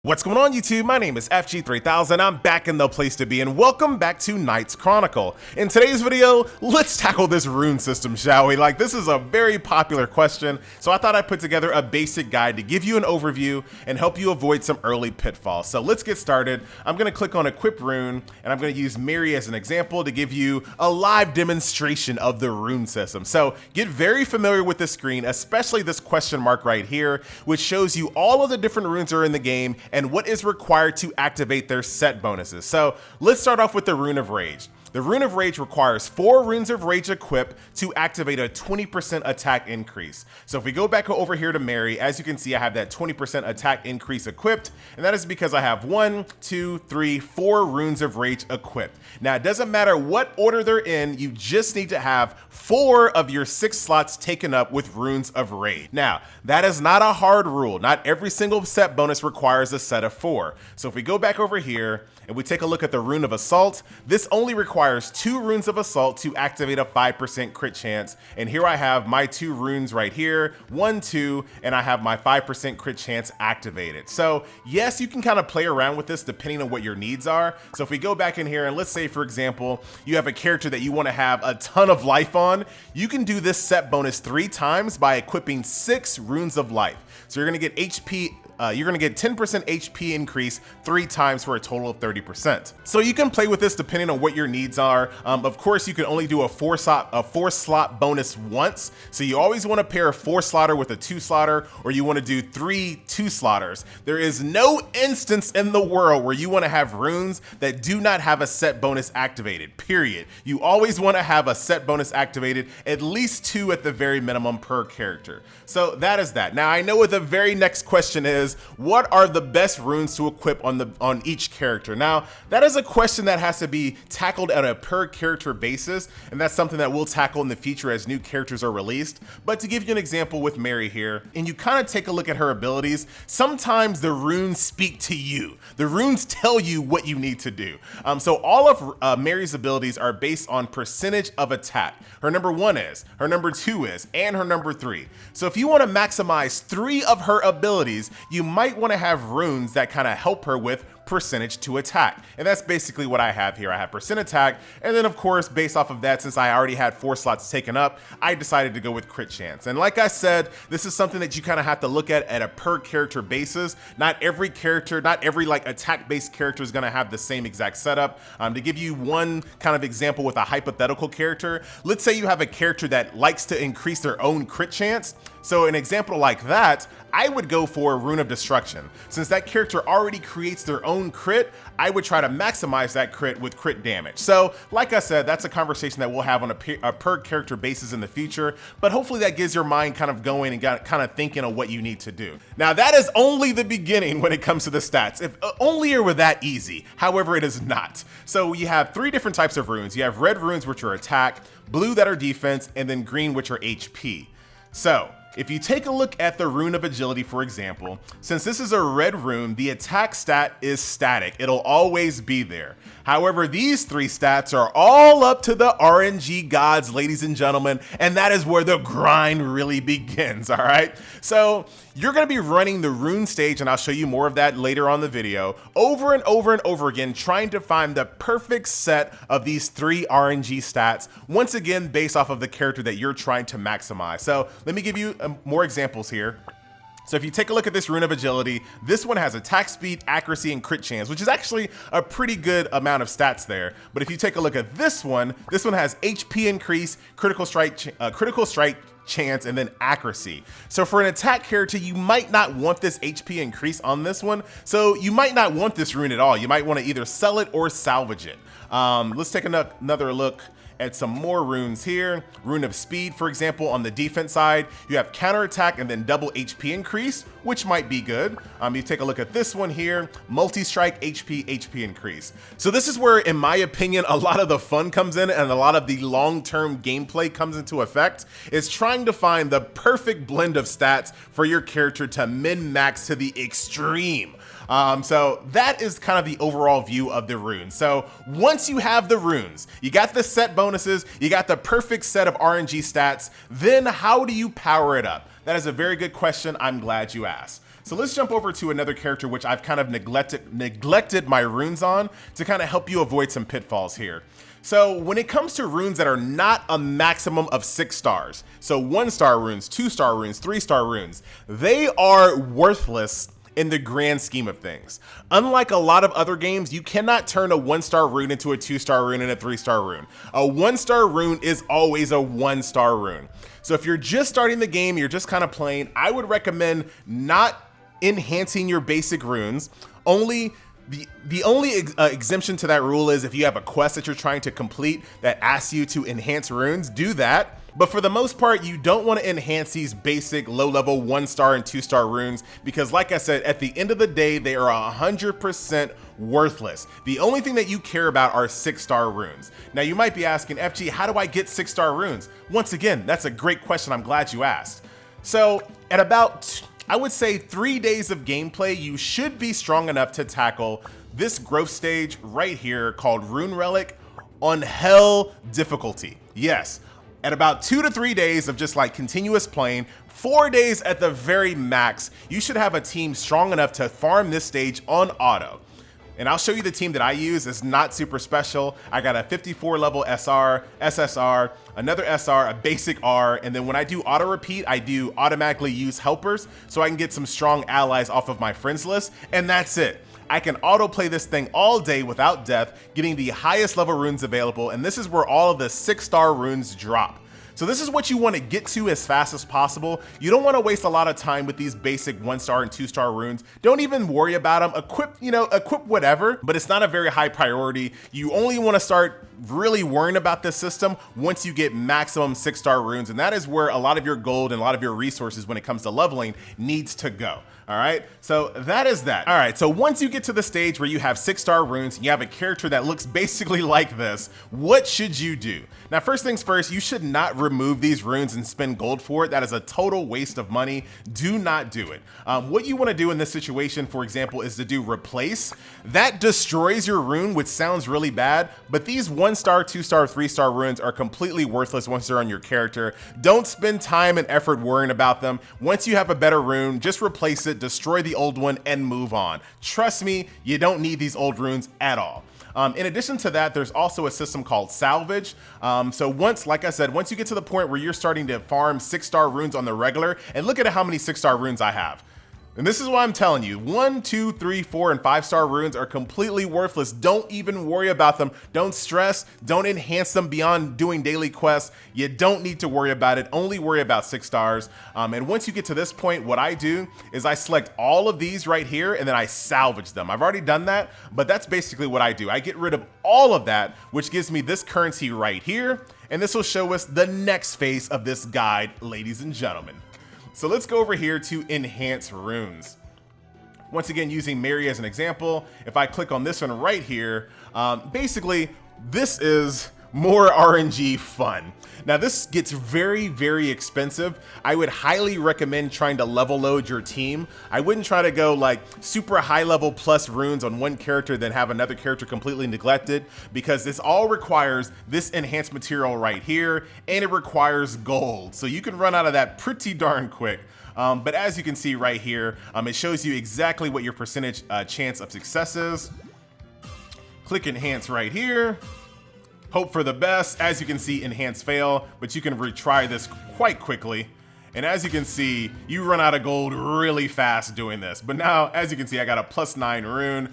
What's going on YouTube? My name is FG3000, I'm back in the place to be, and welcome back to Knights Chronicle. In today's video, let's tackle this rune system, shall we? This is a very popular question, so I thought I'd put together a basic guide to give you an overview and help you avoid some early pitfalls. So let's get started. I'm going to click on Equip Rune, and I'm going to use Mary as an example to give you a live demonstration of the rune system. So get very familiar with this screen, especially this question mark right here, which shows you all of the different runes that are in the game and what is required to activate their set bonuses. So let's start off with the Rune of Rage. The Rune of Rage requires 4 Runes of Rage equipped to activate a 20% attack increase. So if we go back over here to Mary, as you can see, I have that 20% attack increase equipped, and that is because I have 1, 2, 3, 4 Runes of Rage equipped. Now, it doesn't matter what order they're in, you just need to have 4 of your 6 slots taken up with Runes of Rage. Now, that is not a hard rule. Not every single set bonus requires a set of 4. So if we go back over here and we take a look at the Rune of Assault, this only requires 2 Runes of Assault to activate a 5% crit chance. And here I have my 2 runes right here, 1, 2, and I have my 5% crit chance activated. So yes, you can kind of play around with this depending on what your needs are. So if we go back in here and let's say, for example, you have a character that you want to have a ton of life on, you can do this set bonus 3 times by equipping 6 Runes of Life. So you're going to get HP. You're going to get 10% HP increase 3 times for a total of 30%. So you can play with this depending on what your needs are. Of course, you can only do a 4 slot bonus once. So you always want to pair a 4 slotter with a 2 slotter, or you want to do 3 2 slotters. There is no instance in the world where you want to have runes that do not have a set bonus activated, period. You always want to have a set bonus activated, at least 2 at the very minimum per character. So that is that. Now I know what the very next question is, what are the best runes to equip on each character? Now, that is a question that has to be tackled at a per character basis, and that's something that we'll tackle in the future as new characters are released. But to give you an example with Mary here, and you kind of take a look at her abilities, sometimes the runes speak to you. The runes tell you what you need to do. So all of Mary's abilities are based on percentage of attack. Her number 1 is, her number 2 is, and her number 3. So if you want to maximize 3 of her abilities, you might want to have runes that kind of help her with percentage to attack. And that's basically what I have here. I have percent attack, and then of course, based off of that, since I already had 4 slots taken up, I decided to go with crit chance. And like I said, this is something that you kind of have to look at a per character basis. Not every character, not every attack based character is going to have the same exact setup. To give you one kind of example with a hypothetical character, let's say you have a character that likes to increase their own crit chance. So an example like that, I would go for Rune of Destruction. Since that character already creates their own crit, I would try to maximize that crit with crit damage. So like I said, that's a conversation that we'll have on a per character basis in the future, but hopefully that gives your mind kind of going and kind of thinking of what you need to do. Now that is only the beginning when it comes to the stats. If only it were that easy. However, it is not. So you have 3 different types of runes. You have red runes, which are attack, blue that are defense, and then green, which are HP. So if you take a look at the Rune of Agility, for example, since this is a red rune, the attack stat is static. It'll always be there. However, these 3 stats are all up to the RNG gods, ladies and gentlemen, and that is where the grind really begins, all right? So you're going to be running the rune stage, and I'll show you more of that later on the video, over and over and over again, trying to find the perfect set of these 3 RNG stats, once again, based off of the character that you're trying to maximize. So let me give you more examples here. So if you take a look at this Rune of Agility, this one has attack speed, accuracy, and crit chance, which is actually a pretty good amount of stats there. But if you take a look at this one has HP increase, critical strike chance, and then accuracy. So for an attack character, you might not want this HP increase on this one. So you might not want this rune at all. You might want to either sell it or salvage it. Let's take another look at some more runes here. Rune of Speed, for example, on the defense side, you have counterattack and then double HP increase, which might be good. You take a look at this one here, multi-strike, HP increase. So this is where, in my opinion, a lot of the fun comes in and a lot of the long-term gameplay comes into effect, is trying to find the perfect blend of stats for your character to min-max to the extreme. So that is kind of the overall view of the runes. So once you have the runes, you got the set bonuses, you got the perfect set of RNG stats, then how do you power it up? That is a very good question. I'm glad you asked. So let's jump over to another character which I've kind of neglected my runes on to kind of help you avoid some pitfalls here. So when it comes to runes that are not a maximum of 6 stars, so 1-star runes, 2-star runes, 3-star runes, they are worthless in the grand scheme of things. Unlike a lot of other games, you cannot turn a 1-star rune into a 2-star rune and a 3-star rune. A 1-star rune is always a 1-star rune. So if you're just starting the game, you're just kind of playing, I would recommend not enhancing your basic runes. The only exemption to that rule is if you have a quest that you're trying to complete that asks you to enhance runes, do that. But for the most part, you don't want to enhance these basic low-level 1-star and 2-star runes because, like I said, at the end of the day, they are 100% worthless. The only thing that you care about are 6-star runes. Now, you might be asking, FG, how do I get 6-star runes? Once again, that's a great question. I'm glad you asked. So at about, I would say 3 days of gameplay, you should be strong enough to tackle this growth stage right here called Rune Relic on Hell difficulty. Yes, at about 2 to 3 days of just like continuous playing, 4 days at the very max, you should have a team strong enough to farm this stage on auto. And I'll show you the team that I use. It's not super special. I got a 54 level SR, SSR, another SR, a basic R, and then when I do auto repeat, I do automatically use helpers so I can get some strong allies off of my friends list, and that's it. I can auto play this thing all day without death, getting the highest level runes available, and this is where all of the 6-star runes drop. So this is what you want to get to as fast as possible. You don't want to waste a lot of time with these basic 1-star and 2-star runes. Don't even worry about them. Equip whatever, but it's not a very high priority. You only want to start really worrying about this system once you get maximum 6-star runes, and that is where a lot of your gold and a lot of your resources when it comes to leveling needs to go. All right, so that is that. All right, so once you get to the stage where you have 6-star runes and you have a character that looks basically like this, what should you do? Now, first things first, you should not remove these runes and spend gold for it. That is a total waste of money. Do not do it. What you want to do in this situation, for example, is to do replace. That destroys your rune, which sounds really bad, but these 1-star, 2-star, 3-star runes are completely worthless once they're on your character. Don't spend time and effort worrying about them. Once you have a better rune, just replace it, destroy the old one, and move on. Trust me, you don't need these old runes at all. In addition to that, there's also a system called salvage. So like I said, once you get to the point where you're starting to farm 6-star runes on the regular, and look at how many 6-star runes I have. And this is why I'm telling you, 1, 2, 3, 4, and 5-star runes are completely worthless. Don't even worry about them. Don't stress. Don't enhance them beyond doing daily quests. You don't need to worry about it. Only worry about 6 stars. And once you get to this point, what I do is I select all of these right here and then I salvage them. I've already done that, but that's basically what I do. I get rid of all of that, which gives me this currency right here. And this will show us the next phase of this guide, ladies and gentlemen. So let's go over here to enhance runes. Once again, using Mary as an example, if I click on this one right here, basically this is more RNG fun. Now this gets very, very expensive. I would highly recommend trying to level load your team. I wouldn't try to go like super high level plus runes on one character then have another character completely neglected, because this all requires this enhanced material right here, and it requires gold. So you can run out of that pretty darn quick. But as you can see right here, it shows you exactly what your percentage chance of success is. Click enhance right here. Hope for the best. As you can see, enhance fail, but you can retry this quite quickly. And as you can see, you run out of gold really fast doing this. But now, as you can see, I got a +9 rune.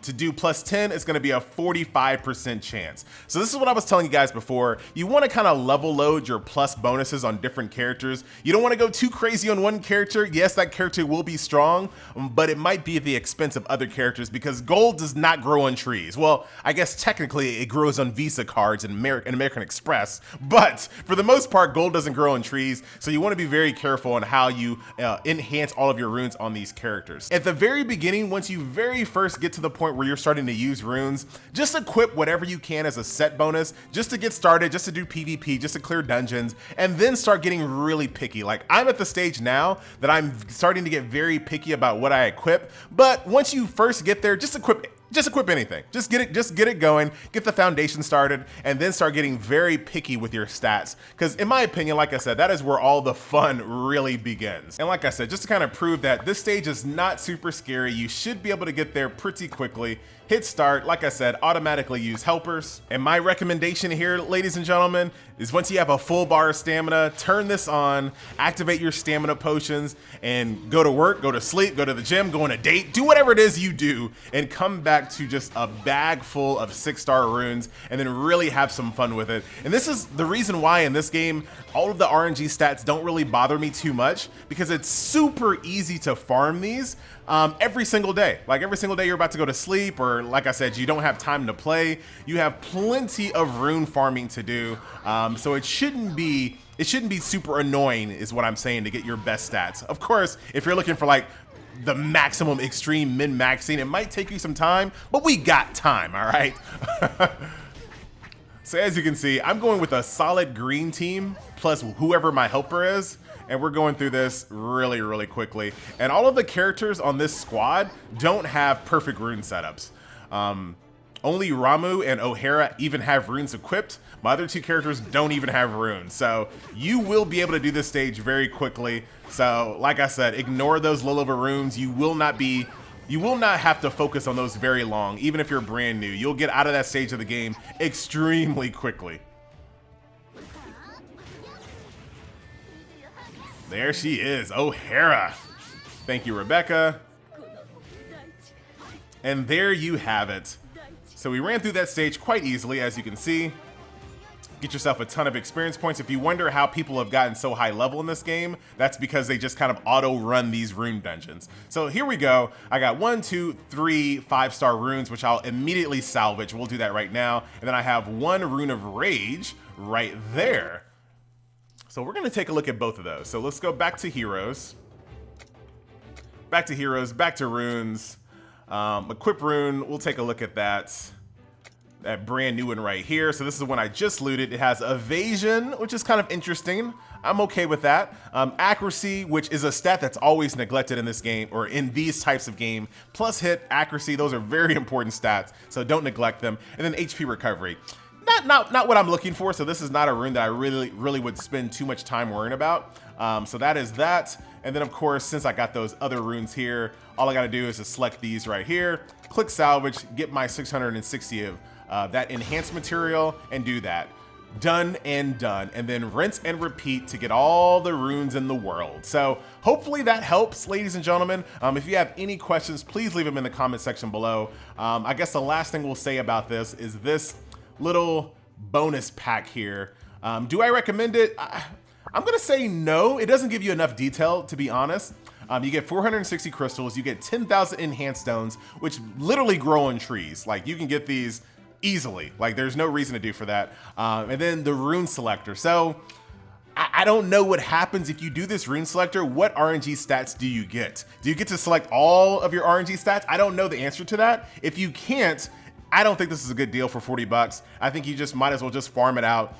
To do +10, it's gonna be a 45% chance. So this is what I was telling you guys before. You wanna kind of level load your plus bonuses on different characters. You don't wanna go too crazy on one character. Yes, that character will be strong, but it might be at the expense of other characters because gold does not grow on trees. Well, I guess technically it grows on Visa cards and American Express, but for the most part, gold doesn't grow on trees. So you wanna be very careful on how you enhance all of your runes on these characters. At the very beginning, once you very first get to the point where you're starting to use runes, just equip whatever you can as a set bonus, just to get started, just to do PvP, just to clear dungeons, and then start getting really picky. Like I'm at the stage now that I'm starting to get very picky about what I equip, but once you first get there, just equip just equip anything. Just get it going, get the foundation started, and then start getting very picky with your stats. Because in my opinion, like I said, that is where all the fun really begins. And like I said, just to kind of prove that this stage is not super scary, you should be able to get there pretty quickly. Hit start, like I said, automatically use helpers. And my recommendation here, ladies and gentlemen, is once you have a full bar of stamina, turn this on, activate your stamina potions, and go to work, go to sleep, go to the gym, go on a date, do whatever it is you do, and come back to just a bag full of 6-star runes, and then really have some fun with it. And this is the reason why in this game, all of the RNG stats don't really bother me too much, because it's super easy to farm these every single day. Like every single day you're about to go to sleep, or like I said, you don't have time to play, you have plenty of rune farming to do. So it shouldn't be super annoying is what I'm saying to get your best stats. Of course, if you're looking for like the maximum extreme min-maxing, it might take you some time, but we got time, all right? So as you can see, I'm going with a solid green team plus whoever my helper is, and we're going through this really, really quickly. And all of the characters on this squad don't have perfect rune setups. Only Ramu and O'Hara even have runes equipped. My other 2 characters don't even have runes. So you will be able to do this stage very quickly. So like I said, ignore those low level runes. You will not have to focus on those very long, even if you're brand new. You'll get out of that stage of the game extremely quickly. There she is, O'Hara. Thank you, Rebecca. And there you have it. So we ran through that stage quite easily, as you can see. Get yourself a ton of experience points. If you wonder how people have gotten so high level in this game, that's because they just kind of auto run these rune dungeons. So here we go. I got 1, 2, 3 5-star runes, which I'll immediately salvage. We'll do that right now. And then I have 1 rune of rage right there. So we're gonna take a look at both of those. So let's go back to heroes. Back to heroes, back to runes. Equip rune, we'll take a look at that. That brand new one right here. So this is the one I just looted. It has evasion, which is kind of interesting. I'm okay with that. Accuracy, which is a stat that's always neglected in this game, or in these types of game. Plus hit, accuracy, those are very important stats, so don't neglect them. And then HP recovery. Not what I'm looking for, so this is not a rune that I really would spend too much time worrying about. So that is that. And then of course, since I got those other runes here, all I gotta do is just select these right here, click salvage, get my 660 of that enhanced material, and do that. Done and done. And then rinse and repeat to get all the runes in the world. So hopefully that helps, ladies and gentlemen. If you have any questions, please leave them in the comment section below. I guess the last thing we'll say about this is this little bonus pack here. Do I recommend it? I'm gonna say no. It doesn't give you enough detail, to be honest. You get 460 crystals, you get 10,000 enhanced stones, which literally grow on trees. Like you can get these easily, like there's no reason to do for that. And then the rune selector. So I don't know what happens if you do this rune selector. What RNG stats do you get? Do you get to select all of your RNG stats? I don't know the answer to that. If you can't, I don't think this is a good deal for 40 bucks. I think you just might as well just farm it out.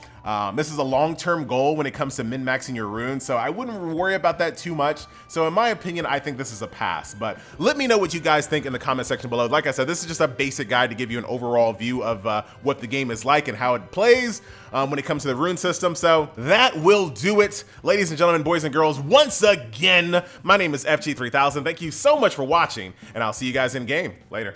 This is a long-term goal when it comes to min-maxing your runes, so I wouldn't worry about that too much. So in my opinion, I think this is a pass, but let me know what you guys think in the comment section below. Like I said, this is just a basic guide to give you an overall view of what the game is like and how it plays when it comes to the rune system. So that will do it. Ladies and gentlemen, boys and girls, once again, my name is FG3000. Thank you so much for watching, and I'll see you guys in game. Later.